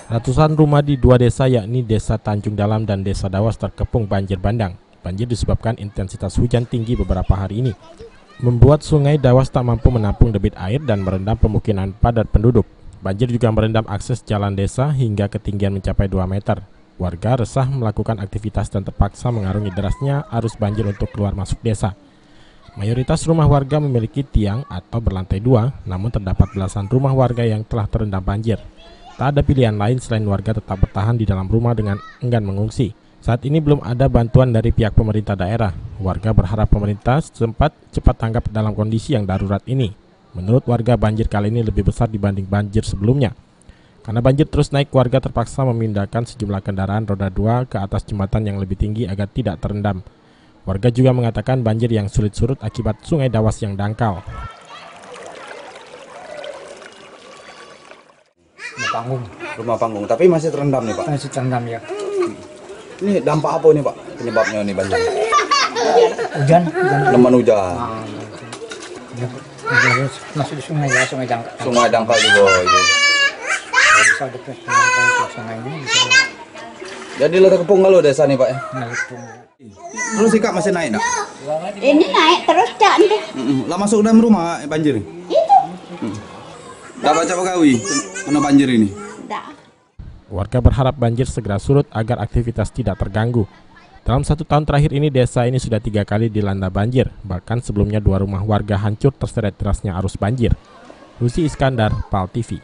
Ratusan rumah di dua desa yakni Desa Tanjung Dalam dan Desa Dawas terkepung banjir bandang. Banjir disebabkan intensitas hujan tinggi beberapa hari ini, membuat Sungai Dawas tak mampu menampung debit air dan merendam pemukiman padat penduduk. Banjir juga merendam akses jalan desa hingga ketinggian mencapai 2 meter. Warga resah melakukan aktivitas dan terpaksa mengarungi derasnya arus banjir untuk keluar masuk desa. Mayoritas rumah warga memiliki tiang atau berlantai 2, namun terdapat belasan rumah warga yang telah terendam banjir. Tak ada pilihan lain selain warga tetap bertahan di dalam rumah dengan enggan mengungsi. Saat ini belum ada bantuan dari pihak pemerintah daerah. Warga berharap pemerintah cepat tanggap dalam kondisi yang darurat ini. Menurut warga, banjir kali ini lebih besar dibanding banjir sebelumnya. Karena banjir terus naik, warga terpaksa memindahkan sejumlah kendaraan roda 2 ke atas jembatan yang lebih tinggi agar tidak terendam. Warga juga mengatakan banjir yang sulit surut akibat Sungai Dawas yang dangkal. Rumah panggung, tapi masih terendam nih Pak? Masih terendam ya. Ini dampak apa nih Pak penyebabnya nih banjir? Hujan. Leman hujan. Masuk di sungai ya, sungai dangkal. Sungai dangkal juga itu. Bisa dekat sungai ini bisa Jadi lo terkepung kalau desa nih Pak ya? melipung. Terus ikat masih naik nak? Ini naik terus cak nih. Lah masuk dalam rumah banjir? Itu. Gak baca pegawai kena banjir ini? Enggak. Warga berharap banjir segera surut agar aktivitas tidak terganggu. Dalam 1 tahun terakhir ini, desa ini sudah 3 kali dilanda banjir. Bahkan sebelumnya 2 rumah warga hancur terseret derasnya arus banjir. Rusi Iskandar, PAL TV.